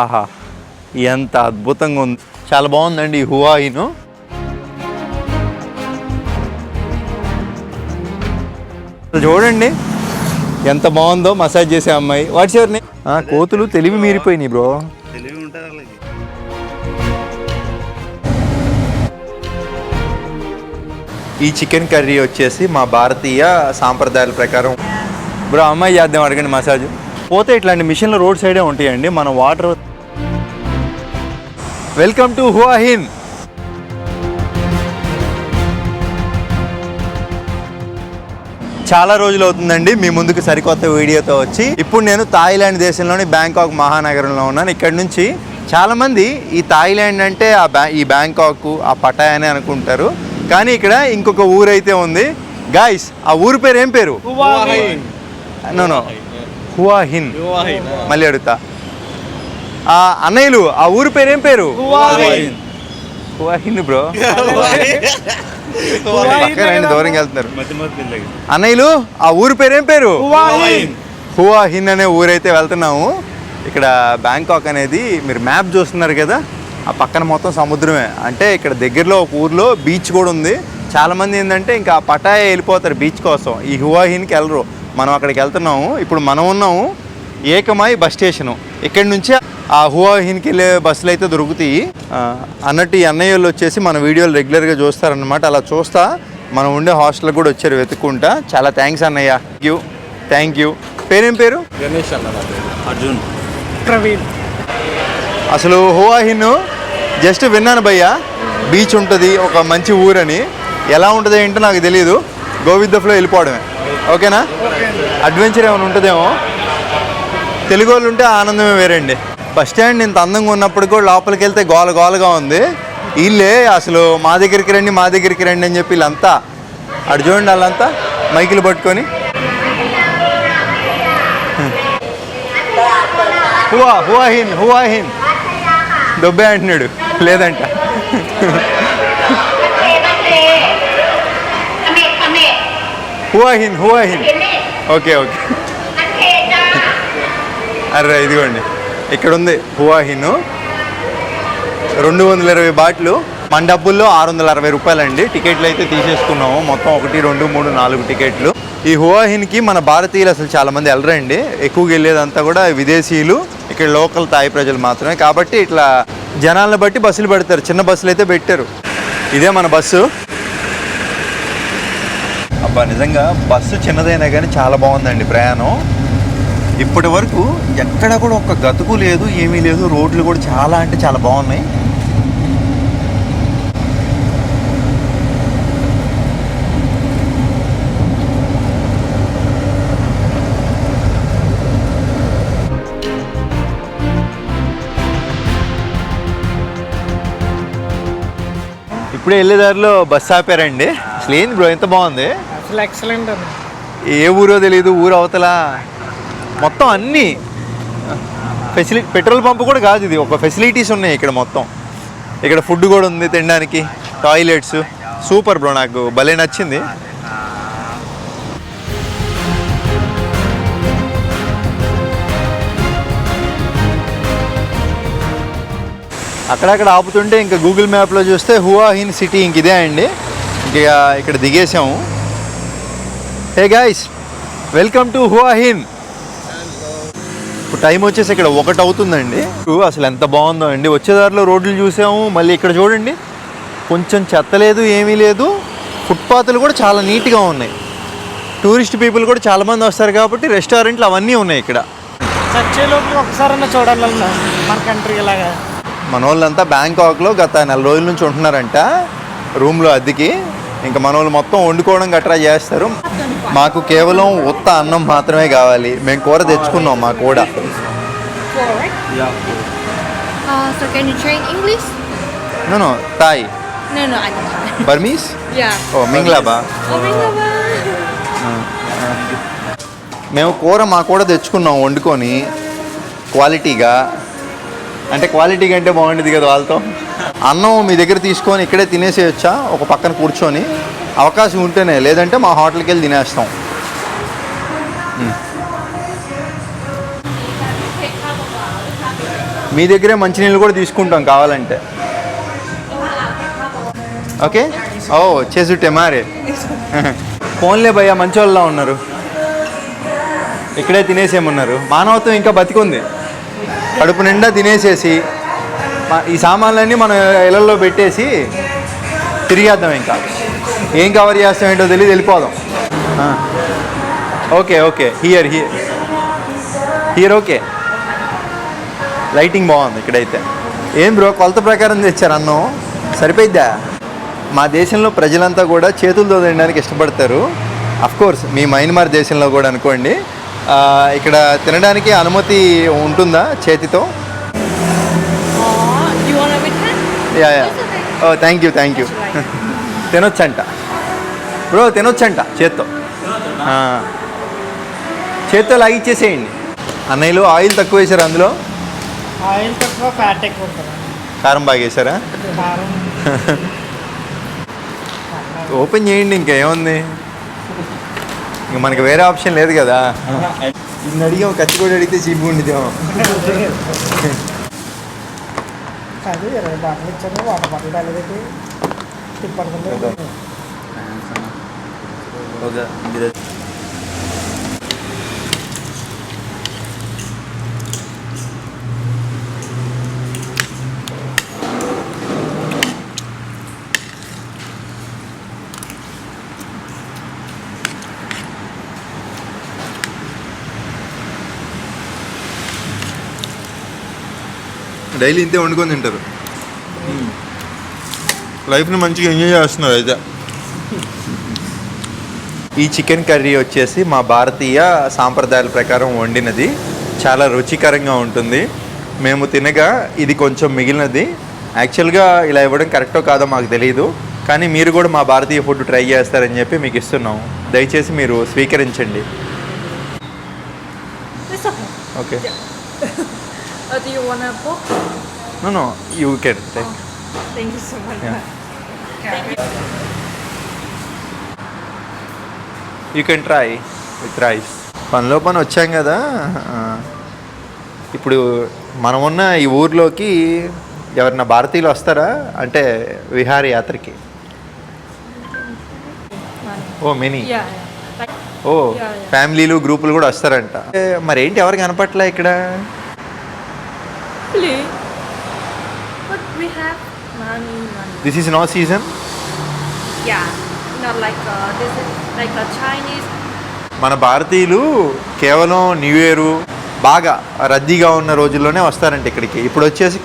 ఆహా, ఎంత అద్భుతంగా ఉంది, చాలా బాగుందండి ఈ హువా హిన్. చూడండి ఎంత బాగుందో మసాజ్ చేసే అమ్మాయి. Watts your name? కోతులు తెలివి మీరిపోయినాయి బ్రో. ఈ చికెన్ కర్రీ వచ్చేసి మా భారతీయ సాంప్రదాయాల ప్రకారం. బ్రో అమ్మాయి చేద్దాం, అడగండి మసాజ్. పోతే ఇట్లాంటి మిషన్లు రోడ్ సైడే ఉంటాయండి. మన water. Welcome to Hua Hin. చాలా రోజులు అవుతుందండి మీ ముందుకు సరికొత్త వీడియోతో వచ్చి. ఇప్పుడు నేను థాయిలాండ్ దేశంలోని బ్యాంకాక్ మహానగరంలో ఉన్నాను. ఇక్కడ నుంచి చాలామంది ఈ థాయిలాండ్ అంటే ఈ బ్యాంకాక్, ఆ పటాయా అని అనుకుంటారు. కానీ ఇక్కడ ఇంకొక ఊరైతే ఉంది గాయ్స్. ఆ ఊరి పేరు ఏం పేరు? నో హువా హిన్. మళ్ళీ అడుగుతా అన్నయ్యలు, ఆ ఊరి పేరు ఏం పేరు? హువా హిన్ బ్రో. పక్కనండి, దూరంగా వెళ్తున్నారు అన్నయ్యలు. ఆ ఊరి పేరు ఏం పేరు? హువా హిన్ అనే ఊరైతే వెళ్తున్నాము. ఇక్కడ బ్యాంకాక్ అనేది మీరు మ్యాప్ చూస్తున్నారు కదా, ఆ పక్కన మొత్తం సముద్రమే. అంటే ఇక్కడ దగ్గరలో ఒక ఊర్లో బీచ్ కూడా ఉంది. చాలామంది ఏంటంటే ఇంకా పటాయా వెళ్ళిపోతారు బీచ్ కోసం, ఈ హువా హిన్కి వెళ్ళరు. మనం అక్కడికి వెళ్తున్నాము. ఇప్పుడు మనం ఉన్నాము ఏకమాయి బస్ స్టేషను. ఇక్కడి నుంచి ఆ హువా హిన్కి వెళ్ళే బస్సులు అయితే దొరుకుతాయి అన్నట్టు. ఈ అన్నయ్యలు వచ్చేసి మన వీడియోలు రెగ్యులర్గా చూస్తారనమాట. అలా చూస్తా మనం ఉండే హాస్టల్కి కూడా వచ్చారు వెతుక్కుంటా. చాలా థ్యాంక్స్ అన్నయ్య. Thank you. పేరేం పేరు? గణేష్ అన్న. అర్జున్. ప్రవీణ్. అసలు హువా హిన్ జస్ట్ విన్నాను భయ్య, బీచ్ ఉంటుంది, ఒక మంచి ఊరని. ఎలా ఉంటుంది ఏంటో నాకు తెలియదు. గో విత్ ద ఫ్లో వెళ్ళిపోవడమే. ఓకేనా? అడ్వెంచర్ ఏమైనా ఉంటుందేమో. తెలుగు వాళ్ళు ఉంటే ఆనందమే వేరండి. బస్ స్టాండ్ ఇంత అందంగా ఉన్నప్పుడు కూడా లోపలికి వెళ్తే గోల గోలగా ఉంది. వీళ్ళే అసలు మా దగ్గరికి రండి మా దగ్గరికి రండి అని చెప్పి వీళ్ళంతా అటు చూడండి, వాళ్ళంతా మైకులు పట్టుకొని హువా హిన్ హువా హిన్ దొబ్బే అంటున్నాడు. లేదంట. Hua Hin Hua Hin. Okay okay. అర్రే ఇదిగోండి ఇక్కడ ఉంది హువా హిన్. 220 బాట్లు. మన డబ్బుల్లో 660 రూపాయలండి. టికెట్లు అయితే తీసేసుకున్నాము మొత్తం. 1 2 3 4 టికెట్లు. ఈ హువా హిన్కి మన భారతీయులు అసలు చాలామంది వెళ్ళరండి. ఎక్కువగా వెళ్ళేదంతా కూడా విదేశీయులు, ఇక్కడ లోకల్ థాయ్ ప్రజలు మాత్రమే. కాబట్టి ఇట్లా జనాలను బట్టి బస్సులు పెడతారు. చిన్న బస్సులు అయితే పెట్టారు. ఇదే మన బస్సు. అబ్బా నిజంగా బస్సు చిన్నదైనా కానీ చాలా బాగుందండి ప్రయాణం. ఇప్పటి వరకు ఎక్కడ కూడా ఒక గతుకు లేదు, ఏమీ లేదు. రోడ్లు కూడా చాలా అంటే చాలా బాగున్నాయి. ఇప్పుడే వెళ్ళేదారిలో బస్సు ఆపారండి. అసలు ఏంది బ్రో ఎంత బాగుంది. అసలు ఎక్సలెంట్. ఏ ఊరో తెలియదు, ఊరు అవతల మొత్తం అన్నీ ఫెసిలిటీ. పెట్రోల్ పంప్ కూడా కాదు ఇది, ఒక ఫెసిలిటీస్ ఉన్నాయి ఇక్కడ మొత్తం. ఇక్కడ ఫుడ్ కూడా ఉంది తినడానికి, టాయిలెట్స్. సూపర్ బ్రో, నాకు భలే నచ్చింది. అక్కడక్కడ ఆపుతుంటే ఇంకా గూగుల్ మ్యాప్లో చూస్తే హువా హిన్ సిటీ ఇంక ఇదే అండి. ఇంకా ఇక్కడ దిగేసాము. Hey guys, welcome to Hua Hin. ఇప్పుడు టైం వచ్చేసి ఇక్కడ 1 అవుతుందండి. అసలు ఎంత బాగుందో అండి. వచ్చేదారిలో రోడ్లు చూసాము. మళ్ళీ ఇక్కడ చూడండి, కొంచెం చెత్త లేదు, ఏమీ లేదు. ఫుట్పాత్లు కూడా చాలా నీట్గా ఉన్నాయి. టూరిస్ట్ పీపుల్ కూడా చాలామంది వస్తారు కాబట్టి రెస్టారెంట్లు అవన్నీ ఉన్నాయి ఇక్కడ. చర్చలోకి ఒకసారన్నా చూడాలన్నా మన కంట్రీ ఇలాగా. మన వాళ్ళంతా బ్యాంకాక్లో గత 4 రోజుల నుంచి ఉంటున్నారంట రూమ్లో అద్దెకి. ఇంకా మన వాళ్ళు మొత్తం వండుకోవడం గట్రా చేస్తారు. మాకు కేవలం ఉత్త అన్నం మాత్రమే కావాలి. మేము కూర తెచ్చుకున్నాం మా కూడా. So can you train English? No, Thai. No, I don't Thai. Burmese? Yeah. Oh, Minglaba. Oh, Minglaba. మేము కూర మా కూడా తెచ్చుకున్నాం వండుకొని క్వాలిటీగా. అంటే క్వాలిటీగా అంటే బాగుంటుంది కదా వాళ్ళతో. అన్నం మీ దగ్గర తీసుకొని ఇక్కడే తినేసేయచ్చా ఒక పక్కన కూర్చొని? అవకాశం ఉంటేనే, లేదంటే మా హోటల్కి వెళ్ళి తినేస్తాం. మీ దగ్గరే మంచినీళ్ళు కూడా తీసుకుంటాం కావాలంటే. ఓకే. ఓ చేసుట్టే మారే ఫోన్లే భయ్యా, మంచి వాళ్ళ ఉన్నారు. ఇక్కడే తినేసేమన్నారు. మానవత్వం ఇంకా బతికుంది. కడుపు నిండా తినేసేసి ఈ సామాన్లన్నీ మనం ఇళ్ళల్లో పెట్టేసి తిరిగేద్దాం. ఇంకా ఏం కవర్ చేస్తాం ఏంటో తెలియదు, వెళ్ళిపోదాం. Okay okay, here here here okay. Lighting బాగుంది ఇక్కడైతే. ఏం బ్రో కొలత ప్రకారం తెచ్చారు అన్నం, సరిపోయిద్దా? మా దేశంలో ప్రజలంతా కూడా చేతులతో తినడానికి ఇష్టపడతారు. అఫ్కోర్స్ మీ మయన్మార్ దేశంలో కూడా అనుకోండి. ఇక్కడ తినడానికి అనుమతి ఉంటుందా చేతితో? You want a with hand? Yeah yeah. Oh thank you thank you. తినొచ్చంట బ్రో, తినొచ్చంట చేత్తో. చేత్తో లాగిచ్చేసేయండి. అన్నయ్యలు ఆయిల్ తక్కువ వేసారు అందులో, ఆయిల్ తక్కువ ఫ్యాట్ ఎక్కువ ఉంటుంది. కారం బాగా వేసారా? కారం ఓపెన్ చేయండి, ఇంకేముంది, ఇంక మనకి వేరే ఆప్షన్ లేదు కదా. ఇన్ని అడిగాం, కత్తి కూడా అడిగితే చీపు ఉండిదేమో. అది 20 బాటలు ఇచ్చాను, వాటర్ బాటిల్ రాలేదండి. తిప్పడుతుంది. డైలీ ఇంతే వండుకొని తింటారు. లైఫ్ని మంచిగా ఎంజాయ్ చేస్తున్నారు అయితే. ఈ చికెన్ కర్రీ వచ్చేసి మా భారతీయ సాంప్రదాయాల ప్రకారం వండినది. చాలా రుచికరంగా ఉంటుంది. మేము తినగా ఇది కొంచెం మిగిలినది. యాక్చువల్గా ఇలా ఇవ్వడం కరెక్టో కాదో మాకు తెలియదు, కానీ మీరు కూడా మా భారతీయ ఫుడ్ ట్రై చేస్తారని చెప్పి మీకు ఇస్తున్నాం. దయచేసి మీరు స్వీకరించండి. It's okay. Okay. Do you want a book? No you can take. Thank you so much. Yeah. You can try with rice. పనిలో పని వచ్చాం కదా. ఇప్పుడు మనం ఉన్న ఈ ఊర్లోకి ఎవరైనా భారతీయులు వస్తారా అంటే విహారయాత్రకి? ఓ మెనీ. Yeah, yeah. Like, ఓ Yeah, yeah. ఫ్యామిలీలు గ్రూపులు కూడా వస్తారంట. మరి ఏంటి ఎవరు కనపట్లే ఇక్కడ? really? But we have money. This is no season. Yeah, not like this is like a Chinese. మన భారతీయులు కేవలం న్యూ ఇయర్ బాగా రద్దీగా ఉన్న రోజుల్లోనే వస్తారంట ఇక్కడికి. ఇప్పుడు వచ్చేసి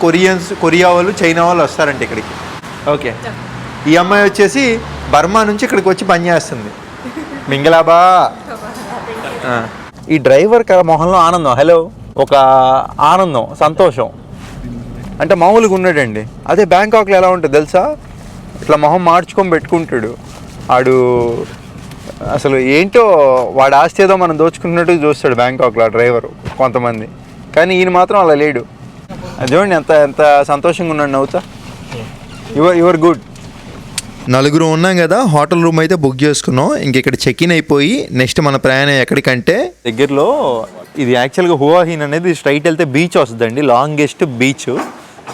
కొరియా వాళ్ళు, చైనా వాళ్ళు వస్తారంట ఇక్కడికి. ఓకే. ఈ అమ్మాయి వచ్చేసి బర్మా నుంచి ఇక్కడికి వచ్చి పని చేస్తుంది. మింగలాబా. ఈ డ్రైవర్ మొహంలో ఆనందం, హలో, ఒక ఆనందం, సంతోషం అంటే మామూలుగా ఉన్నాడండి. అదే బ్యాంకాక్లో ఎలా ఉంటుంది తెలుసా? ఇట్లా మొహం మార్చుకొని పెట్టుకుంటాడు ఆడు. అసలు ఏంటో వాడు ఆస్తి ఏదో మనం దోచుకున్నట్టు చూస్తాడు బ్యాంకాక్లో ఆ డ్రైవరు కొంతమంది. కానీ ఈయన మాత్రం అలా లేడు. అది చూడండి ఎంత ఎంత సంతోషంగా ఉన్నాడు నవ్వుతా. Your good. నలుగురు ఉన్నాం కదా, హోటల్ రూమ్ అయితే బుక్ చేసుకున్నాం. ఇంక ఇక్కడ చెక్ ఇన్ అయిపోయి నెక్స్ట్ మన ప్రయాణం ఎక్కడికంటే దగ్గరలో ఇది యాక్చువల్గా హువాహిన్ అనేది స్ట్రైట్ వెళ్తే బీచ్ వస్తుందండి, లాంగెస్ట్ బీచ్.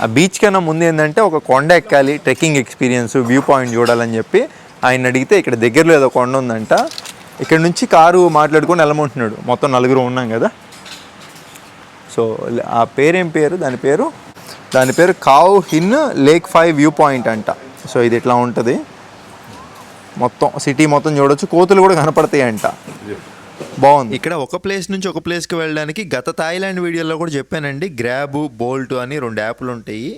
ఆ బీచ్ కన్నా ముందు ఏంటంటే ఒక కొండ ఎక్కాలి, ట్రెక్కింగ్ ఎక్స్పీరియన్స్, వ్యూ పాయింట్ చూడాలని చెప్పి ఆయన అడిగితే ఇక్కడ దగ్గరలో ఏదో కొండ ఉందంట. ఇక్కడ నుంచి కారు మాట్లాడుకొని వెళ్ళమంటున్నాడు. మొత్తం నలుగురు ఉన్నాం కదా. సో ఆ పేరేం పేరు, దాని పేరు కావ్ హిన్ లేక్ 5 వ్యూ పాయింట్ అంట. సో ఇది ఇట్లా ఉంటుంది, మొత్తం సిటీ మొత్తం చూడొచ్చు, కోతులు కూడా కనపడతాయి అంట. బాగుంది. ఇక్కడ ఒక ప్లేస్ నుంచి ఒక ప్లేస్కి వెళ్ళడానికి గత థాయిలాండ్ వీడియోలో కూడా చెప్పానండి, గ్రాబ్, బోల్ట్ అని 2 యాప్లు ఉంటాయి.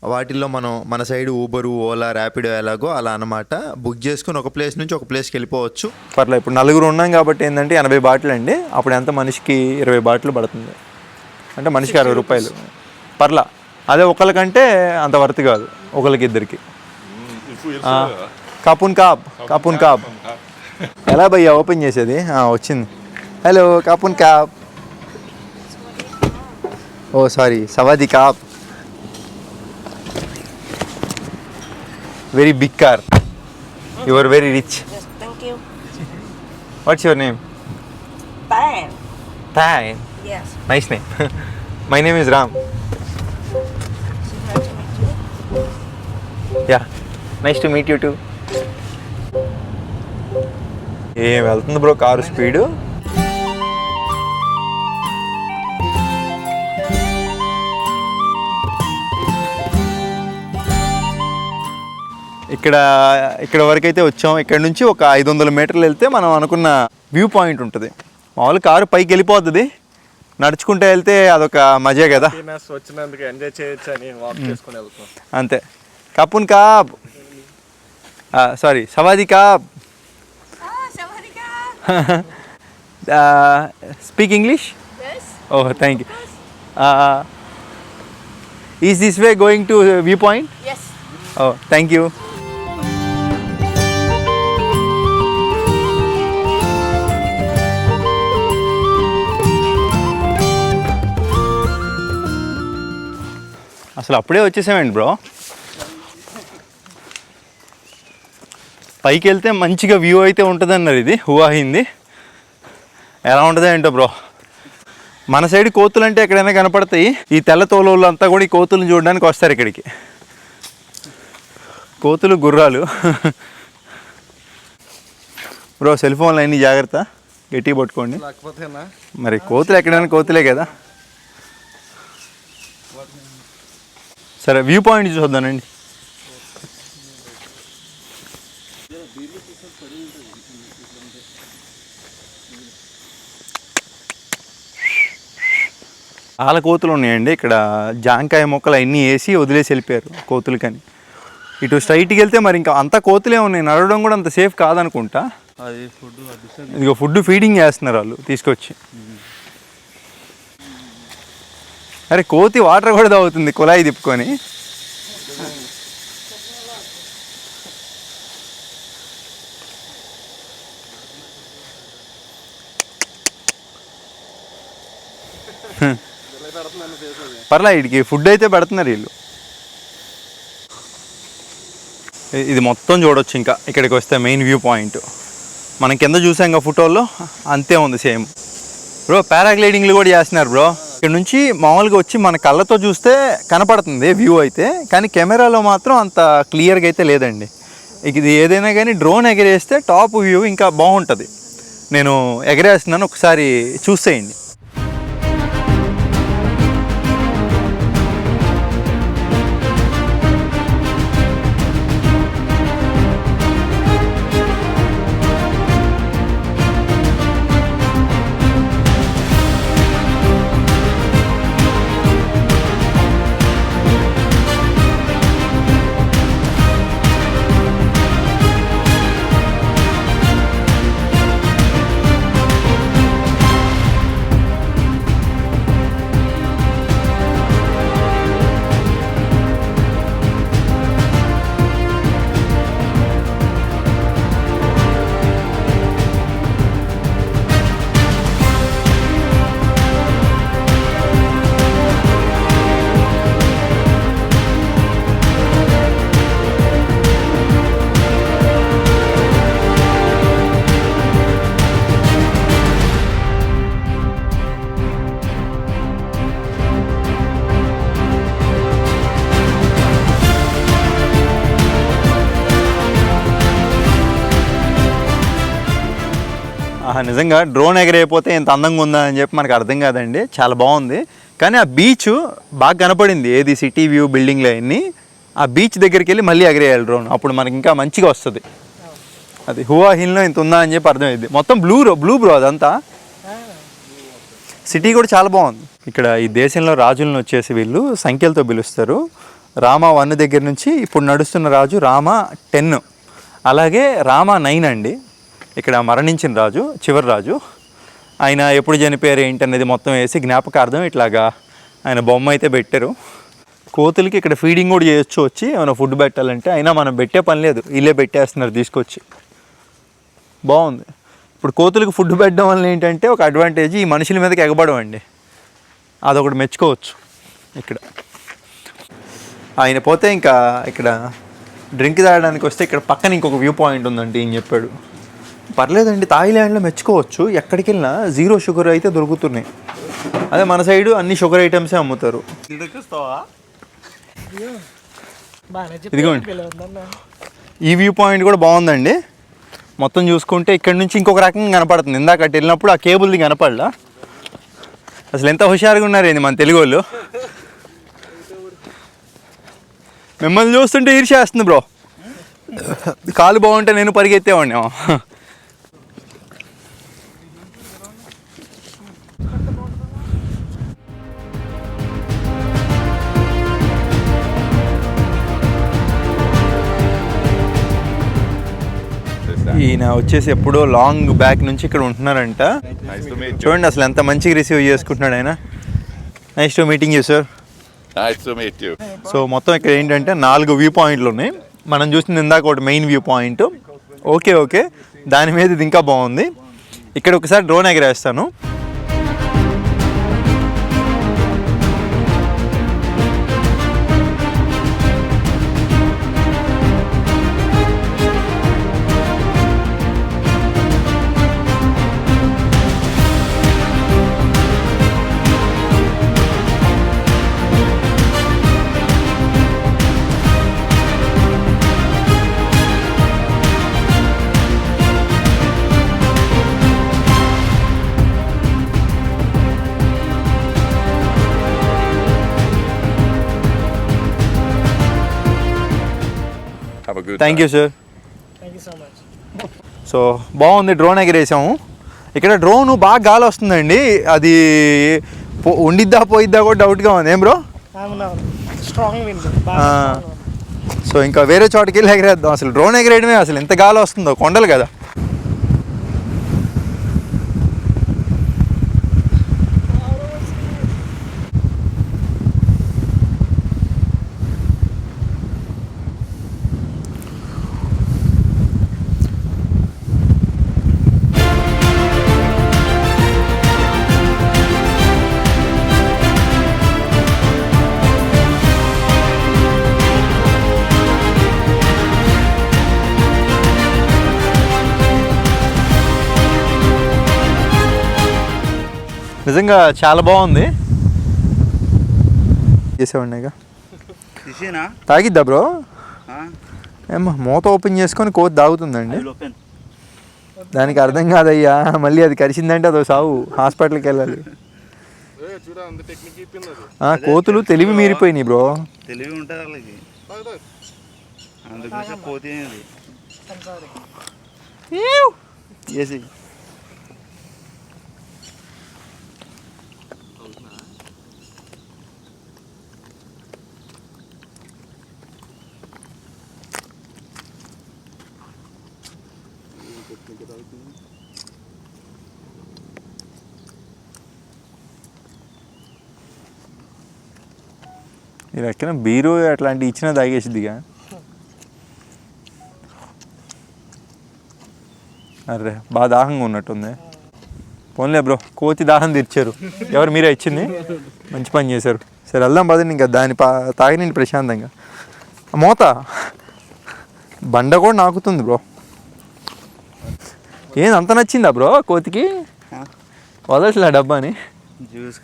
వాటిల్లో మన సైడ్ ఊబరు, ఓలా, ర్యాపిడో ఎలాగో అలా అనమాట. బుక్ చేసుకుని ఒక ప్లేస్ నుంచి ఒక ప్లేస్కి వెళ్ళిపోవచ్చు. పర్లేదు. ఇప్పుడు నలుగురు ఉన్నాం కాబట్టి ఏంటంటే 80 బాటిల్ అండి. అప్పుడు ఎంత మనిషికి 20 బాటిల్ పడుతుంది అంటే మనిషికి 60 రూపాయలు. పర్లా. అదే ఒకరికంటే అంత వర్త్ కాదు, ఒకరికి ఇద్దరికి. కాపున్ కాప్ ఎలా భయ్యా ఓపెన్ చేసేది? వచ్చింది. హలో కాపున్ కాప్. ఓ సారీ, సవాది కాప్. Very big car. You are very rich. Yes, thank you. What's your name? Bang. Tan. Yes. Nice name. My name is Ram. Yeah nice to meet you too. ఏం వెళ్తుంది bro car speed. ఇక్కడ వరకు అయితే వచ్చాం. ఇక్కడ నుంచి ఒక 500 మీటర్లు వెళ్తే మనం అనుకున్న వ్యూ పాయింట్ ఉంటుంది. మామూలు కారు పైకి వెళ్ళిపోతుంది, నడుచుకుంటూ వెళ్తే అదొక మజే కదా. వచ్చినందుకు ఎంజాయ్ చేయొచ్చు అని వాక్ చేసుకుని వెళ్తాం అంతే. కపున్ కాబ్, సారీ సవాది కాబ్. Speak English? Oh thank you. Is this way going to view point? Oh thank you. అసలు అప్పుడే వచ్చేసామండి బ్రో. పైకి వెళ్తే మంచిగా వ్యూ అయితే ఉంటుంది అన్నారు. ఇది హువా హిందీ ఎలా ఉంటుందో ఏంటో బ్రో. మన సైడ్ కోతులు అంటే ఎక్కడైనా కనపడతాయి. ఈ తెల్ల తోలు అంతా కూడా ఈ కోతులను చూడడానికి వస్తారు ఇక్కడికి. కోతులు గుర్రాలు. బ్రో సెల్ ఫోన్లు అన్నీ జాగ్రత్త, గట్టిగా పట్టుకోండి. మరి కోతులు ఎక్కడైనా కోతులే కదా. సరే వ్యూ పాయింట్ చూద్దానండి. చాలా కోతులు ఉన్నాయండి ఇక్కడ. జాంకాయ మొక్కలు అన్నీ వేసి వదిలేసి వెళ్ళిపోయారు కోతులు. కానీ ఇటు స్ట్రైట్కి వెళ్తే మరి ఇంకా అంతా కోతులే ఉన్నాయి. నడవడం కూడా అంత సేఫ్ కాదనుకుంటా. ఇదిగో ఫుడ్ ఫీడింగ్ చేస్తున్నారు వాళ్ళు తీసుకొచ్చి. అరే కోతి వాటర్ కూడా తాగుతుంది కుళాయి తిప్పుకొని. పర్లే వీడికి ఫుడ్ అయితే పెడుతున్నారు వీళ్ళు. ఇది మొత్తం చూడొచ్చు ఇంకా ఇక్కడికి వస్తే మెయిన్ వ్యూ పాయింట్. మనం కింద చూసాం ఇంకా ఫోటోల్లో అంతే ఉంది సేమ్. బ్రో పారాగ్లైడింగ్లు కూడా చేస్తున్నారు బ్రో. ఇక్కడ నుంచి మామూలుగా వచ్చి మన కళ్ళతో చూస్తే కనపడుతుంది వ్యూ అయితే, కానీ కెమెరాలో మాత్రం అంత క్లియర్గా అయితే లేదండి. ఇది ఏదైనా కానీ డ్రోన్ ఎగరేస్తే టాప్ వ్యూ ఇంకా బాగుంటుంది. నేను ఎగరేస్తున్నాను, ఒకసారి చూసేయండి. నిజంగా డ్రోన్ ఎగరైపోతే ఇంత అందంగా ఉందా అని చెప్పి మనకు అర్థం కాదండి. చాలా బాగుంది. కానీ ఆ బీచ్ బాగా కనపడింది. ఏది సిటీ వ్యూ బిల్డింగ్లు అవన్నీ ఆ బీచ్ దగ్గరికి వెళ్ళి మళ్ళీ ఎగరేయాలి డ్రోన్. అప్పుడు మనకి ఇంకా మంచిగా వస్తుంది. అది హువా హిల్లో ఇంత ఉందా అని చెప్పి అర్థమైంది. మొత్తం బ్లూ బ్రో అదంతా. సిటీ కూడా చాలా బాగుంది. ఇక్కడ ఈ దేశంలో రాజులను వచ్చేసి వీళ్ళు సంఖ్యలతో పిలుస్తారు. రామా 1 దగ్గర నుంచి ఇప్పుడు నడుస్తున్న రాజు రామా 10, అలాగే రామా 9 అండి. ఇక్కడ మరణించిన రాజు చివరి రాజు. ఆయన ఎప్పుడు చనిపోయారు ఏంటనేది మొత్తం వేసి జ్ఞాపకార్థం ఇట్లాగా ఆయన బొమ్మ అయితే పెట్టారు. కోతులకి ఇక్కడ ఫీడింగ్ కూడా చేయొచ్చు. వచ్చి ఏమైనా ఫుడ్ పెట్టాలంటే అయినా మనం పెట్టే పని లేదు, వీళ్ళే పెట్టేస్తున్నారు తీసుకొచ్చి. బాగుంది. ఇప్పుడు కోతులకు ఫుడ్ పెట్టడం వల్ల ఏంటంటే ఒక అడ్వాంటేజ్, ఈ మనుషుల మీదకి ఎగబడవండి, అదొకటి మెచ్చుకోవచ్చు. ఇక్కడ ఆయన పోతే ఇంకా ఇక్కడ డ్రింక్ తాగడానికి వస్తే ఇక్కడ పక్కన ఇంకొక వ్యూ పాయింట్ ఉందండి ఈయన చెప్పాడు. పర్లేదండి, థాయిలాండ్లో మెచ్చుకోవచ్చు. ఎక్కడికి వెళ్ళినా 0 షుగర్ అయితే దొరుకుతున్నాయి. అదే మన సైడు అన్ని షుగర్ ఐటమ్సే అమ్ముతారు. బాగానే ఇదిగోండి. చెప్పి ఈ వ్యూ పాయింట్ కూడా బాగుందండి. మొత్తం చూసుకుంటే ఇక్కడ నుంచి ఇంకొక రకంగా కనపడుతుంది. ఇందాక అటు వెళ్ళినప్పుడు ఆ కేబుల్ది కనపడలా. అసలు ఎంత హుషారుగా ఉన్నారేంది మన తెలుగు వాళ్ళు. మిమ్మల్ని చూస్తుంటే ఈర్ష్యేస్తుంది బ్రో. కాలు బాగుంటే నేను పరిగెత్తేవాడిని. ఈయన వచ్చేసి ఎప్పుడో లాంగ్ బ్యాక్ నుంచి ఇక్కడ ఉంటున్నారంట. చూడండి అసలు ఎంత మంచిగా రిసీవ్ చేసుకుంటున్నాడు ఆయన. Nice to meeting you sir. Nice to meet you. So మొత్తం ఇక్కడ ఏంటంటే 4 వ్యూ పాయింట్లు ఉన్నాయి. మనం చూసింది ఇందాక ఒకటి మెయిన్ వ్యూ పాయింట్. ఓకే దాని మీద ఇది ఇంకా బాగుంది. ఇక్కడ ఒకసారి డ్రోన్ ఎగరేస్తాను. Have a good thank you sir. Thank you so much. So బాగుంది, డ్రోన్ ఎగరేసాము. ఇక్కడ డ్రోన్ బాగా గాలి వస్తుందండి. అది ఉండిద్దా పోయిద్దా కూడా డౌట్గా ఉంది. ఏం బ్రో? అవునవును, స్ట్రాంగ్ విండ్. సో ఇంకా వేరే చోటకి వెళ్ళి ఎగరేద్దాం. అసలు డ్రోన్ ఎగరేయడమే అసలు ఎంత గాలి వస్తుందో. కొండలు కదా. నిజంగా చాలా బాగుంది. చేసేవాడిని ఇక తాగిద్దా బ్రో? ఏమ్మా మూత ఓపెన్ చేసుకొని కోతి తాగుతుందండి. దానికి అర్థం కాదయ్యా. మళ్ళీ అది కరిచిందంటే అదో సావు, హాస్పిటల్కి వెళ్ళాలి. కోతులు తెలివి మీరిపోయినాయి బ్రో. తెలివి ఉంటుంది వాళ్ళకి, అందుకోసం కోతి చేసి ఈ రకన బీరు అట్లాంటివి ఇచ్చినా తాగేసిద్దిగా. అర్రే బాగా దాహంగా ఉన్నట్టుంది. పోన్లే బ్రో, కోతి దాహం తీర్చారు. ఎవరు మీరే ఇచ్చింది? మంచి పని చేశారు. సరే వెళ్దాం పదండి. ఇంకా దాని తాగినండి ప్రశాంతంగా. మోత బండ కూడా నాకుతుంది బ్రో. ఏం అంత నచ్చిందా బ్రో కోతికి? వదలట్లే డబ్బాని. జ్యూస్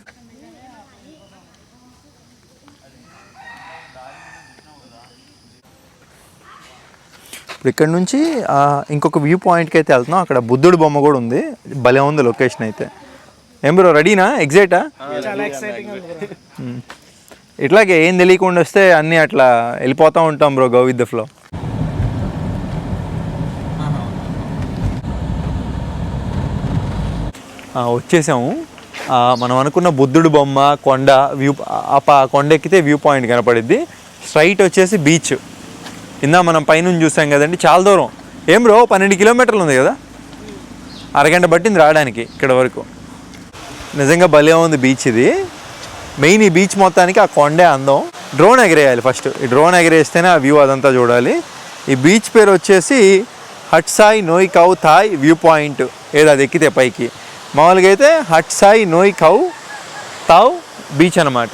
ఇప్పుడు ఇక్కడ నుంచి ఇంకొక వ్యూ పాయింట్కి అయితే వెళ్తున్నాం. అక్కడ బుద్ధుడు బొమ్మ కూడా ఉంది. భలే ఉంది లొకేషన్ అయితే. ఏం బ్రో రెడీనా? ఎగ్జైటా? చాలా ఎక్సైటింగ్ ఉంది. ఇట్లాగే ఏం తెలియకుండా వస్తే అన్నీ అట్లా వెళ్ళిపోతూ ఉంటాం bro, go with the flow. వచ్చేసాము. మనం అనుకున్న బుద్ధుడు బొమ్మ కొండ వ్యూ, కొండ ఎక్కితే వ్యూ పాయింట్ కనపడిద్ది. స్ట్రైట్ వచ్చేసి బీచ్. ఇందా మనం పైనుంచి చూసాం కదండి, చాలా దూరం. ఏం బ్రో 12 కిలోమీటర్లు ఉంది కదా. అరగంట పట్టింది రావడానికి ఇక్కడ వరకు. నిజంగా భలే ఉంది బీచ్ ఇది. మెయిన్ ఈ బీచ్ మొత్తానికి ఆ కొండే అందం. డ్రోన్ ఎగరేయాలి ఫస్ట్. ఈ డ్రోన్ ఎగరేస్తేనే ఆ వ్యూ అదంతా చూడాలి. ఈ బీచ్ పేరు వచ్చేసి Hat Sai Noi Kao Thai view point. ఏదో అది ఎక్కితే పైకి. మామూలుగా అయితే Hat Sai Noi Kao Tao beach అన్నమాట.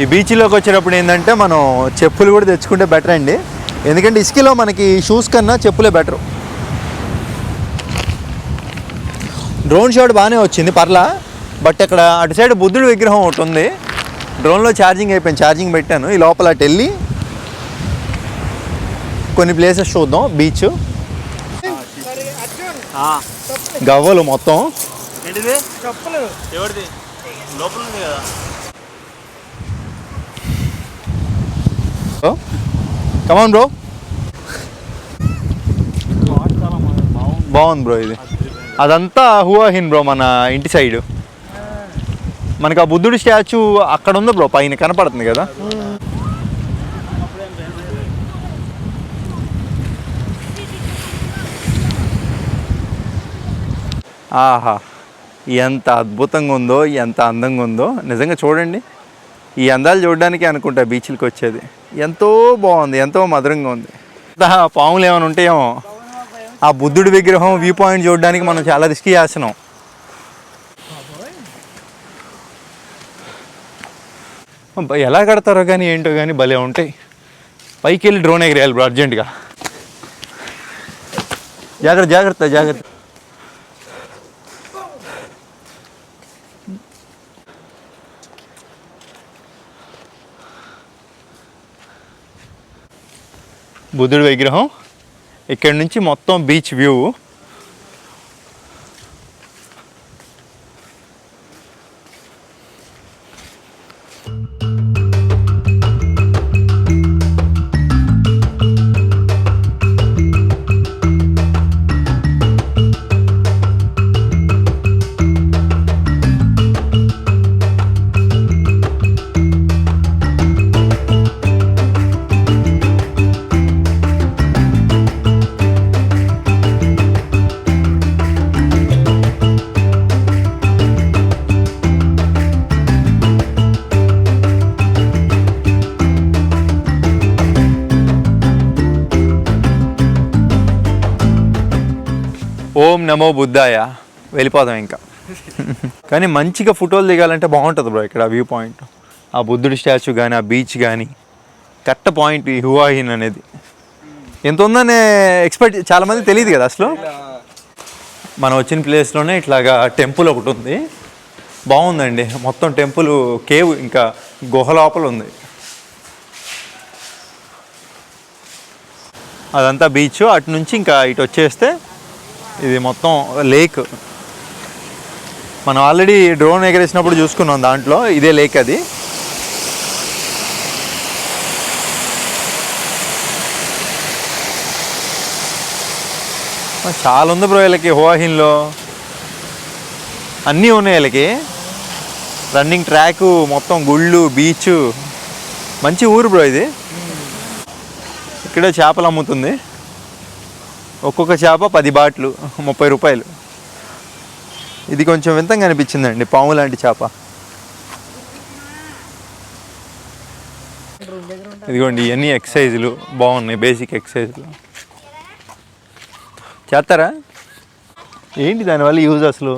ఈ బీచ్లోకి వచ్చేటప్పుడు ఏంటంటే మనం చెప్పులు కూడా తెచ్చుకుంటే బెటర్ అండి, ఎందుకంటే ఇసుకలో మనకి షూస్ కన్నా చెప్పులే బెటర్. డ్రోన్ షాట్ బాగానే వచ్చింది పర్లా, బట్ ఇక్కడ అటు సైడ్ బుద్ధుడి విగ్రహం ఒకటి ఉంది. డ్రోన్లో ఛార్జింగ్ అయిపోయింది, ఛార్జింగ్ పెట్టాను. ఈ లోపల అటు వెళ్ళి కొన్ని ప్లేసెస్ చూద్దాం. బీచ్ గవ్వలు మొత్తం. ఏంటిది చెప్పులు ఎవరిది లోపల ఉంది కదా. కమాన్ బ్రో. బాగుంది బ్రో ఇది. అదంతా హువా హిన్ బ్రో, మన ఇంటి సైడ్. మనకి ఆ బుద్ధుడి స్టాచ్యూ అక్కడ ఉంది బ్రో, పైన కనపడుతుంది కదా. ఆహా, ఎంత అద్భుతంగా ఉందో, ఎంత అందంగా ఉందో నిజంగా. చూడండి, ఈ అందాలు చూడడానికి అనుకుంటా బీచ్లకు వచ్చేది. ఎంతో బాగుంది, ఎంతో మధురంగా ఉంది. పాములు ఏమైనా ఉంటాయేమో. ఆ బుద్ధుడి విగ్రహం వ్యూ పాయింట్ చూడడానికి మనం చాలా రిస్క్ చేస్తున్నాం. ఎలా కడతారో కానీ ఏంటో కానీ భలే ఉంటాయి. పైకి వెళ్ళి డ్రోన్ ఎగిరేయాలి బ్రో అర్జెంటుగా. జాగ్రత్త జాగ్రత్త జాగ్రత్త. బుద్ధుడి విగ్రహం ఇక్కడ నుంచి మొత్తం బీచ్ వ్యూ. ఓం నమో బుద్ధాయ. వెళ్ళిపోదాం ఇంకా. కానీ మంచిగా ఫోటోలు దిగాలంటే బాగుంటుంది బ్రో ఇక్కడ వ్యూ పాయింట్. ఆ బుద్ధుడి స్టాచ్యూ కానీ, ఆ బీచ్ కానీ, కరెక్ట్ పాయింట్ ఈ హువా హిన్ అనేది. ఎంత ఉందనే ఎక్స్పెక్ట్, చాలామంది తెలియదు కదా అసలు. మనం వచ్చిన ప్లేస్లోనే ఇట్లాగా టెంపుల్ ఒకటి ఉంది, బాగుందండి. మొత్తం టెంపుల్ కేవ్, ఇంకా గుహ లోపల ఉంది. అదంతా బీచ్. అటు నుంచి ఇంకా ఇటు వచ్చేస్తే ఇది మొత్తం లేక్. మనం ఆల్రెడీ డ్రోన్ ఎగరేసినప్పుడు చూసుకున్నాం, దాంట్లో ఇదే లేక్ అది. చాలా ఉంది బ్రో వీళ్ళకి హువా హిన్లో. అన్నీ ఉన్నాయి వీళ్ళకి. రన్నింగ్ ట్రాకు, మొత్తం గుళ్ళు, బీచ్. మంచి ఊరు బ్రో ఇది. ఇక్కడే చేపలు అమ్ముతుంది. ఒక్కొక్క చేప 10 బాట్లు, 30 రూపాయలు. ఇది కొంచెం వింతంగా అనిపించిందండి, పాము లాంటి చేప. ఇదిగోండి, ఇవన్నీ ఎక్సర్సైజులు బాగున్నాయి, బేసిక్ ఎక్సర్సైజులు. చేస్తారా? ఏంటి దానివల్ల యూజ్ అసలు?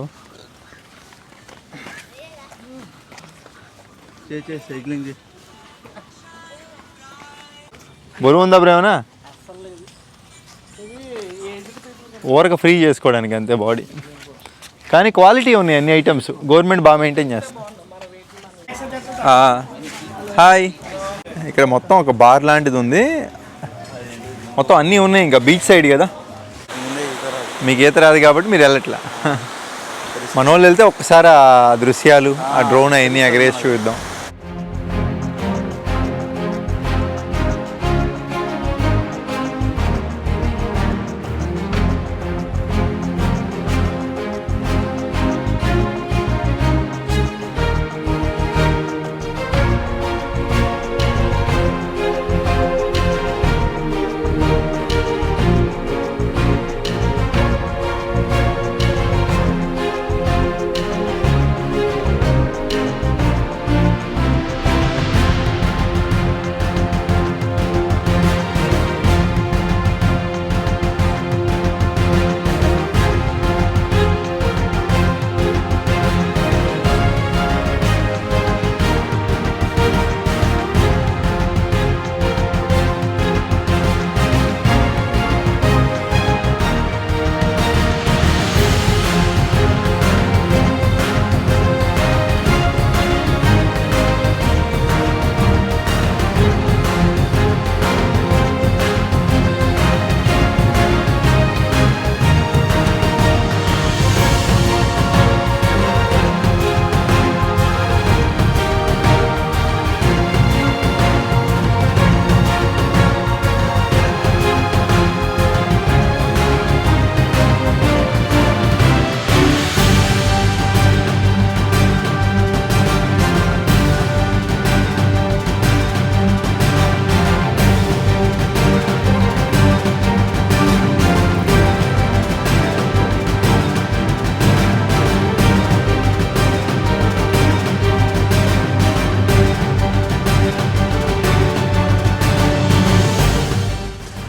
సైక్లింగ్ బరువు ఉందా బ్రో ఏమన్నా? ఊరక ఫ్రీ చేసుకోవడానికి అంతే బాడీ. కానీ క్వాలిటీ ఉన్నాయి అన్ని ఐటమ్స్. గవర్నమెంట్ బాగా మెయింటైన్ చేస్తుంది. హాయ్. ఇక్కడ మొత్తం ఒక బార్ లాంటిది ఉంది, మొత్తం అన్నీ ఉన్నాయి. ఇంకా బీచ్ సైడ్ కదా, మీకు ఈత రాదు కాబట్టి మీరు వెళ్ళట్లా. మన వాళ్ళు వెళ్తే ఒక్కసారి ఆ దృశ్యాలు, ఆ డ్రోన్ అవన్నీ ఎగరేసి చూద్దాం.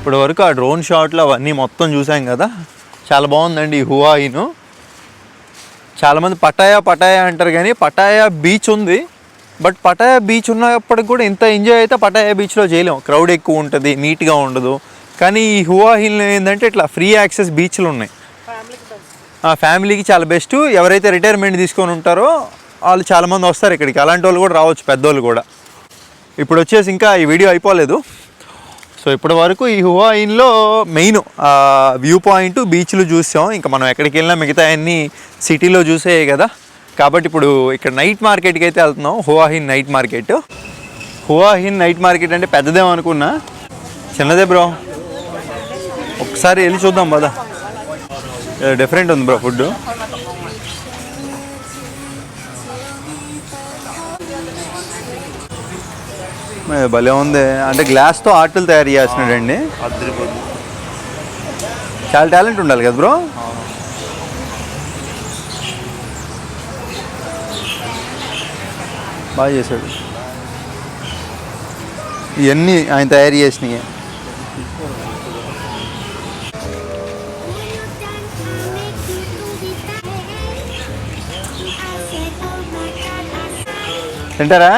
ఇప్పుడు వరకు ఆ డ్రోన్ షాట్లు అవన్నీ మొత్తం చూసాం కదా, చాలా బాగుందండి ఈ హువా హిన్. చాలామంది పటాయా అంటారు, కానీ పటాయా బీచ్ ఉంది. బట్ పటాయా బీచ్ ఉన్నప్పటికి కూడా ఇంత ఎంజాయ్ అయితే పటాయా బీచ్లో చేయలేం. క్రౌడ్ ఎక్కువ ఉంటుంది, నీట్గా ఉండదు. కానీ ఈ హువా హిల్ ఏంటంటే ఇట్లా ఫ్రీ యాక్సెస్ బీచ్లు ఉన్నాయి. ఫ్యామిలీకి చాలా బెస్ట్. ఎవరైతే రిటైర్మెంట్ తీసుకొని ఉంటారో వాళ్ళు చాలామంది వస్తారు ఇక్కడికి. అలాంటి వాళ్ళు కూడా రావచ్చు, పెద్దోళ్ళు కూడా. ఇప్పుడు వచ్చేసి ఇంకా ఈ వీడియో అయిపోలేదు. సో ఇప్పటి వరకు ఈ హువా హిన్లో మెయిన్ వ్యూ పాయింట్, బీచ్లు చూసాం. ఇంకా మనం ఎక్కడికి వెళ్ళినా మిగతా అన్నీ సిటీలో చూసేవి కదా. కాబట్టి ఇప్పుడు ఇక్కడ నైట్ మార్కెట్కి అయితే వెళ్తున్నాం. హువా హిన్ నైట్ మార్కెట్. హువా హిన్ నైట్ మార్కెట్ అంటే పెద్దదేమనుకున్నా, చిన్నదే బ్రో. ఒకసారి వెళ్ళి చూద్దాం పదా. డిఫరెంట్ ఉంది బ్రో ఫుడ్. భలే ఉంది. అంటే గ్లాస్తో ఆర్టులు తయారు చేస్తున్నాడండి. చాలా టాలెంట్ ఉండాలి కదా బ్రో. బాగా చేశాడు. ఇవన్నీ ఆయన తయారు చేసినవి. తింటారా?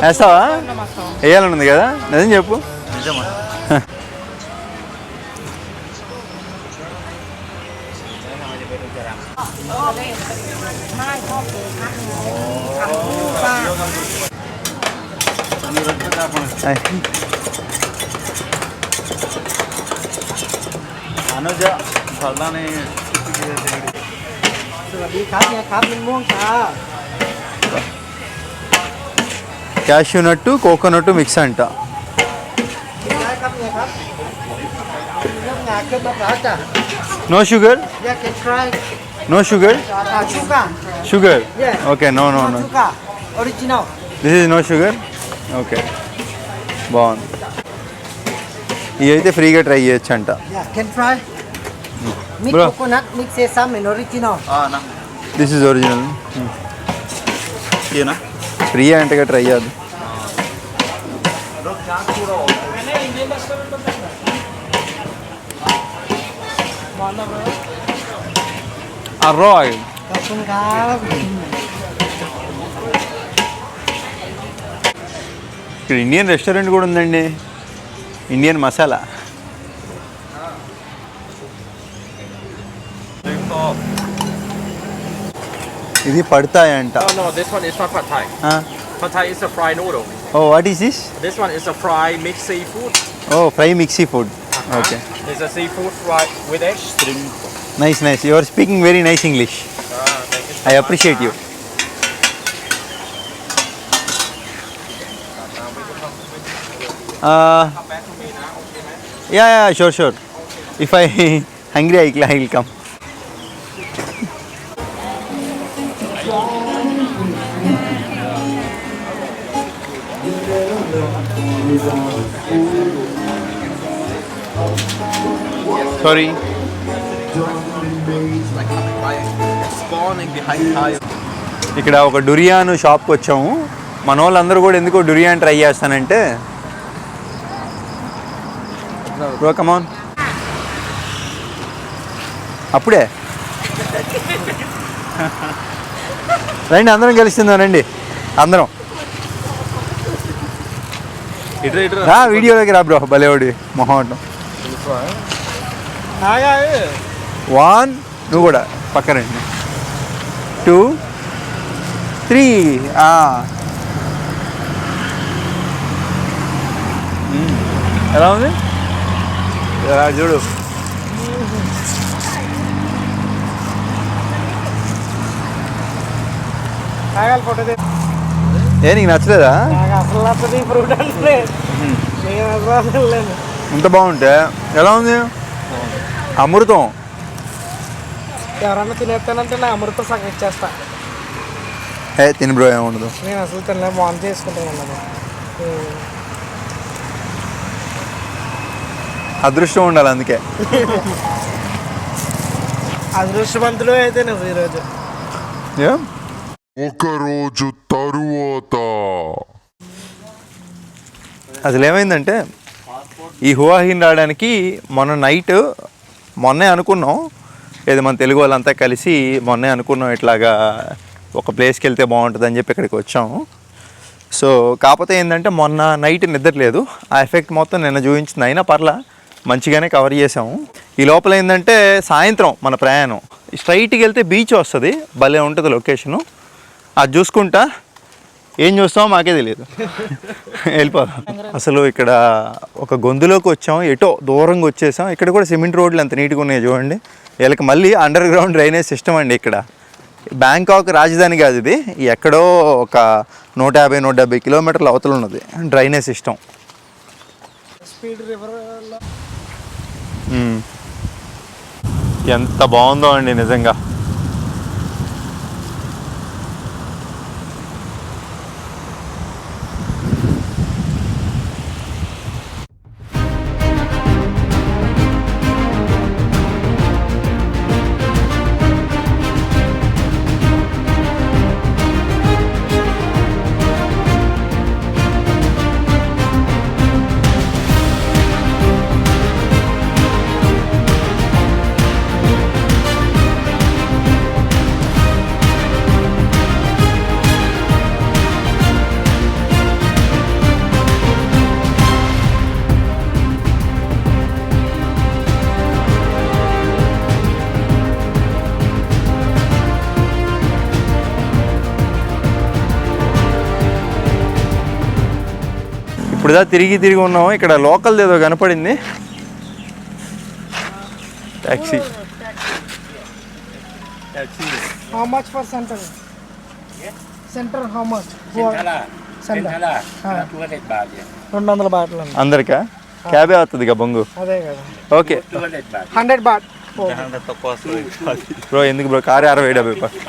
వేస్తావా? వేయాలని ఉంది కదా, నిజం చెప్పు. నిజమా? అనుజ ఫలానే క్యాష్యూ నట్టు, కోకోనట్ మిక్స్ అంట. No sugar? No sugar? Sugar? Okay, no no no, this is no sugar. Okay, బాగుంది. ఇవి అయితే ఫ్రీగా ట్రై చేయొచ్చు అంట. Bro, coconut mix sesame and original. This is original. ఏనా? ఫ్రీ అంటే ట్రై చేద్దాం. అర్రాయ్. ఇక్కడ ఇండియన్ రెస్టారెంట్ కూడా ఉందండి, ఇండియన్ మసాలా. ఇది పడతాయంట. Oh no, this one is not pad thai. Pad thai is a fried noodle. Oh, what is this? This one is a fried mixed seafood. Oh, fry mixie food. Okay, It's a seafood fried with egg. Nice nice. You are speaking very nice English. Thank you. I appreciate you. Yeah yeah, sure sure. If I hungry I will come. Sorry. ఇక్కడ ఒక durian షాప్కి వచ్చాము. మన వాళ్ళందరూ కూడా ఎందుకో durian try చేస్తానంటే, bro come on. అప్పుడే రండి, అందరం కలిసిందా? రండి అందరం. రా వీడియోలోకి రా బ్రో, భలేవాడి మొహం. 1, నువ్వు కూడా పక్కనండి. 2, 3. ఎలా ఉంది? చూడు. ఏ నీకు నచ్చలేదా? ఇంత బాగుంటే ఎలా ఉంది? అమృతం. ఎవరన్నా తినేస్తానంటే నా అమృతం సగం ఇచ్చేస్తా. తిని బ్రో, ఏముండదు. నేను అసలు తినలే, బాగుంది చేసుకుంటాను. అదృష్టం ఉండాలి అందుకే. అదృష్టవంతుడు అయితే నువ్వు ఈరోజు. ఒక రోజు తరువాత అసలు ఏమైందంటే ఈ హువాహిన్ రావడానికి మొన్నే అనుకున్నాం, ఏదో మన తెలుగు వాళ్ళంతా కలిసి మొన్నే అనుకున్నాం ఇట్లాగా ఒక ప్లేస్కి వెళ్తే బాగుంటుంది అని చెప్పి ఇక్కడికి వచ్చాము. సో కాకపోతే ఏంటంటే మొన్న నైట్ నిద్రలేదు, ఆ ఎఫెక్ట్ మొత్తం నిన్న చూపించింది. అయినా పర్లా మంచిగానే కవర్ చేసాము. ఈ లోపల ఏంటంటే సాయంత్రం మన ప్రయాణం స్ట్రైట్కి వెళ్తే బీచ్ వస్తుంది, భలే ఉంటుంది లొకేషను. అది చూసుకుంటా ఏం చూస్తామో మాకే తెలియదు, వెళ్ళిపోదాం. అసలు ఇక్కడ ఒక గొంతులోకి వచ్చాం, ఎటో దూరంగా వచ్చేసాం. ఇక్కడ కూడా సిమెంట్ రోడ్లు ఎంత నీట్గా ఉన్నాయి చూడండి. వీళ్ళకి మళ్ళీ అండర్ గ్రౌండ్ డ్రైనేజ్ సిస్టమ్ అండి. ఇక్కడ బ్యాంకాక్ రాజధాని కాదు ఇది, ఎక్కడో ఒక 150-170 కిలోమీటర్ల అవతల ఉన్నది డ్రైనేజ్ సిస్టమ్. స్పీడ్ రివర్ ఎంత బాగుందో అండి నిజంగా. ఇప్పుడుదా తిరిగి ఉన్నాము. ఇక్కడ లోకల్ది ఏదో కనపడింది, taxi. How much for centre? Centre how much? Centre 200 బాట్లు అండి అందరికా? క్యాబే అవుతుంది ఇక బొంగు. అదే కదా. Okay 100 baht bro. ఎందుకు బ్రో, కారు 60-70 రూపాయలు.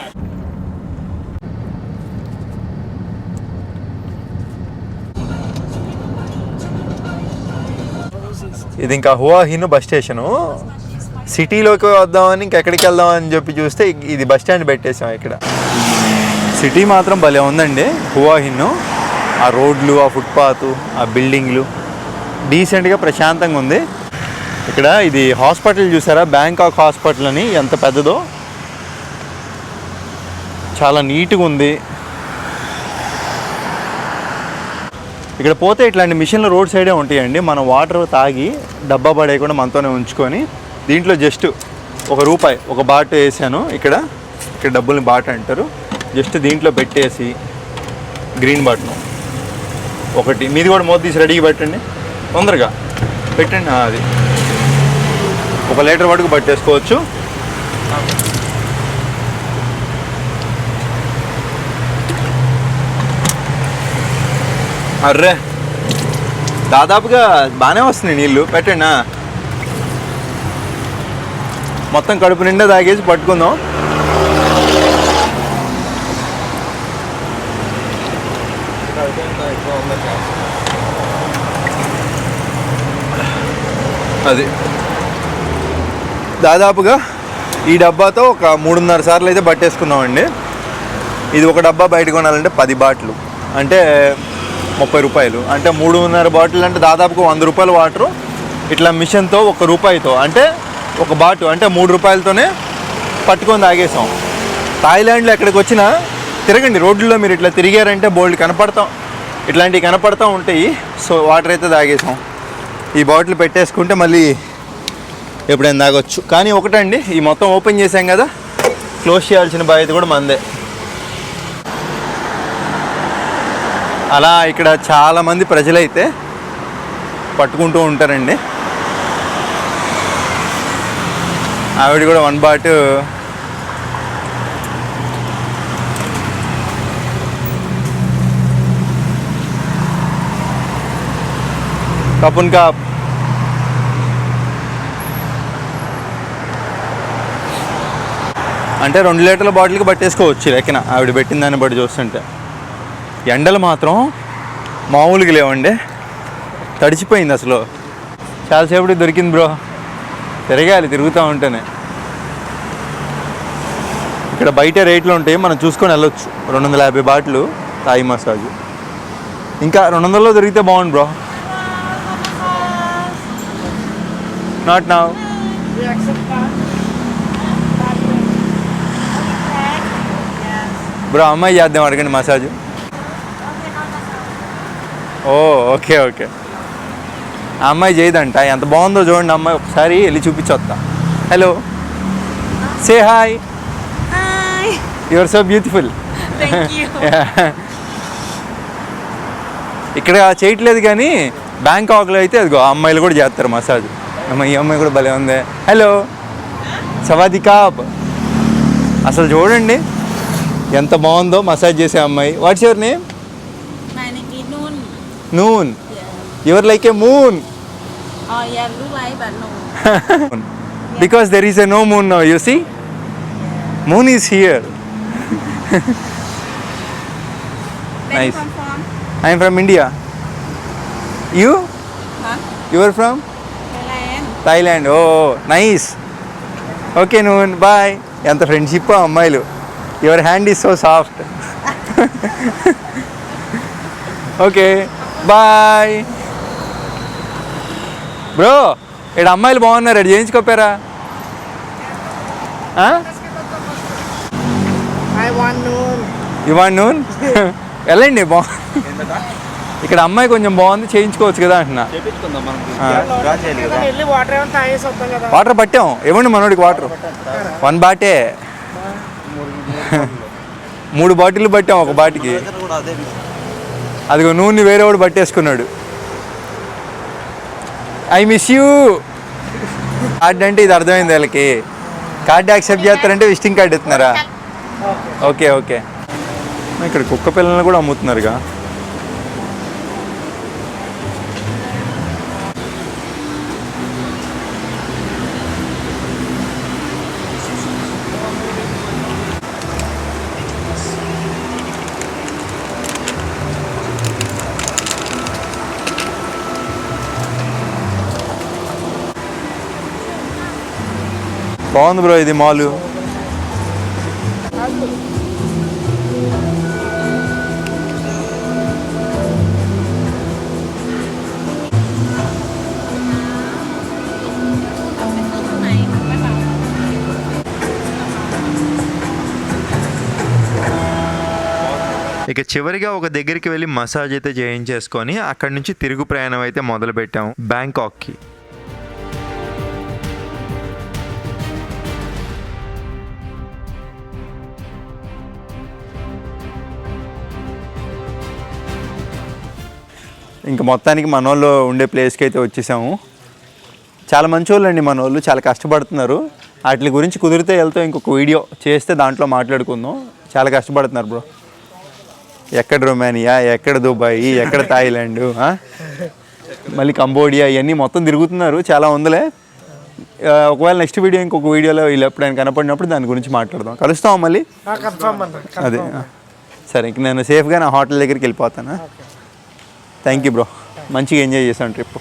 ఇది ఇంకా హువాహిన్ బస్ స్టేషను. సిటీలోకి వద్దామని ఇంకెక్కడికి వెళ్దామని చెప్పి చూస్తే ఇది బస్ స్టాండ్ పెట్టేసాం ఇక్కడ. సిటీ మాత్రం భలే ఉందండి హువాహిన్. ఆ రోడ్లు, ఆ ఫుట్పాత్, ఆ బిల్డింగ్లు డీసెంట్గా ప్రశాంతంగా ఉంది. ఇక్కడ ఇది హాస్పిటల్ చూసారా, బ్యాంకాక్ హాస్పిటల్ అని, ఎంత పెద్దదో, చాలా నీట్గా ఉంది. ఇక్కడ పోతే ఇట్లాంటి మిషన్లు రోడ్ సైడే ఉంటాయండి. మనం వాటర్ తాగి డబ్బా పడేయకుండా మనతోనే ఉంచుకొని, దీంట్లో జస్ట్ ₹1 ఒక బాట్ వేసాను. ఇక్కడ డబ్బుల్ని బాట్ అంటారు. జస్ట్ దీంట్లో పెట్టేసి గ్రీన్ బటన్ ఒకటి, మీది కూడా మూత తీసి రెడీగా పెట్టండి, తొందరగా పెట్టండి. అది 1 లీటర్ వరకు పట్టేసుకోవచ్చు. అర్రే దాదాపుగా బాగానే వస్తున్నాయి నీళ్ళు. పెట్టండి, మొత్తం కడుపు నిండా తాగేసి పట్టుకుందాం. అది దాదాపుగా ఈ డబ్బాతో ఒక 3.5 సార్లు అయితే పట్టేసుకున్నామండి. ఇది ఒక డబ్బా బయట కొనాలంటే 10 బాటిల్ అంటే ₹30. అంటే 3.5 బాటిల్ అంటే దాదాపుగా ₹100 వాటరు. ఇట్లా మిషన్తో ₹1 అంటే ఒక బాటు అంటే ₹3తోనే పట్టుకొని తాగేసాం. థాయిలాండ్లో ఎక్కడికి వచ్చినా తిరగండి, రోడ్లలో మీరు ఇట్లా తిరిగారంటే బోల్డ్ కనపడతాం, ఇట్లాంటివి కనపడతా ఉంటాయి. సో వాటర్ అయితే తాగేసాం. ఈ బాటిల్ పెట్టేసుకుంటే మళ్ళీ ఎప్పుడైనా తాగొచ్చు. కానీ ఒకటండి, ఈ మొత్తం ఓపెన్ చేసాం కదా, క్లోజ్ చేయాల్సిన బాధ్యత కూడా మందే. అలా ఇక్కడ చాలామంది ప్రజలైతే పట్టుకుంటూ ఉంటారండి. ఆవిడ కూడా 1 బాట్ కపున్ కాప్. అంటే 2 లీటర్ల బాటిల్కి పట్టేసుకోవచ్చు లెక్కన, ఆవిడ పెట్టిన దాన్ని బట్టి చూస్తుంటే. ఎండలు మాత్రం మామూలుగా లేవండి, తడిచిపోయింది అసలు. చాలాసేపటికి దొరికింది బ్రో, తిరుగుతూ ఉంటేనే. ఇక్కడ బయట రేట్లు ఉంటాయి, మనం చూసుకొని వెళ్ళొచ్చు. 250 బాటిల్ థాయి మసాజ్. ఇంకా 200లో దొరికితే బాగుంది bro. Not now. We accept card. Card payment. Bro అమ్మాయి చేద్దాం అడగండి మసాజ్. ఓ ఓకే ఓకే. ఆ అమ్మాయి చేయదంట. ఎంత బాగుందో చూడండి అమ్మాయి, ఒకసారి వెళ్ళి చూపించొస్తా. Hello, say hi. Hi. You are so beautiful. Thank you. ఇక్కడ చేయట్లేదు కానీ బ్యాంకాక్లో అయితే అదిగో ఆ అమ్మాయిలు కూడా చేస్తారు మసాజ్. ఈ అమ్మాయి కూడా భలే ఉంది. హలో, సవాదికాప్. అసలు చూడండి ఎంత బాగుందో మసాజ్ చేసే అమ్మాయి. Watts your name? My name is Noon. Noon. Your like A moon. Oh yeah, look like but no. Because there is a no moon now, you see? Moon is here. Where Nice. you come from? I am from India. You? Huh? You are from? Thailand. Thailand. Oh, nice. Okay, Noon. Bye. ఎంత friendship అమ్మాయిలు. Your hand is so soft. Okay bye. Bro ఇక్కడ అమ్మాయిలు బాగున్నారు, ఇక్కడ చేయించుకోపారా? I want noon. ఇవాన్ noon వెళ్ళండి ఇక్కడ అమ్మాయి కొంచెం బాగుంది, చేయించుకోవచ్చు కదా అంటున్నా. చేపించుకుందాం మనం. ఆ. డ్రా చేయాలి కదా. వెళ్ళి వాటర్ ఏమైనా తాగేసి వద్దాం కదా. వాటర్ పట్టాం, ఇవ్వండి మనోడికి వాటర్. 1 బాటే 3 బాటిల్ పట్టాం ఒక బాటికి. దగ్గర కూడా అదే అదిగో నూనె వేరే వాడు పట్టేసుకున్నాడు. I miss you. కార్డ్ అంటే ఇది అర్థమైంది వాళ్ళకి. కార్డ్ యాక్సెప్ట్ చేస్తారంటే విజిటింగ్ కార్డ్ ఇస్తున్నారా? Okay okay. ఇక్కడ కుక్క పిల్లల్ని కూడా అమ్ముతున్నారుగా. బాగుంది బ్రో ఇది మాలు. ఇక చివరిగా ఒక దగ్గరికి వెళ్ళి మసాజ్ అయితే చేయించేసుకొని అక్కడి నుంచి తిరుగు ప్రయాణం అయితే మొదలు పెట్టాం బ్యాంకాక్కి. ఇంకా మొత్తానికి మనోళ్ళు ఉండే ప్లేస్కి అయితే వచ్చేసాము. చాలా మంచి వాళ్ళు అండి మనోళ్ళు, చాలా కష్టపడుతున్నారు. వాటి గురించి కుదిరితే వెళ్తే ఇంకొక వీడియో చేస్తే దాంట్లో మాట్లాడుకుందాం. చాలా కష్టపడుతున్నారు బ్రో. ఎక్కడ రొమానియా, ఎక్కడ దుబాయ్, ఎక్కడ థాయిలాండ్, మళ్ళీ కంబోడియా, ఇవన్నీ మొత్తం తిరుగుతున్నారు. చాలా ఉందిలే. ఒకవేళ నెక్స్ట్ వీడియో ఇంకొక వీడియోలో వీళ్ళు ఎప్పుడైనా కనపడినప్పుడు దాని గురించి మాట్లాడదాం. కలుస్తాం మళ్ళీ. కన్ఫర్మ్ అండి. అదే సరే, ఇంక నేను సేఫ్గా నా హోటల్ దగ్గరికి వెళ్ళిపోతాను. థ్యాంక్ యూ బ్రో, మంచిగా ఎంజాయ్ చేశాను ట్రిప్.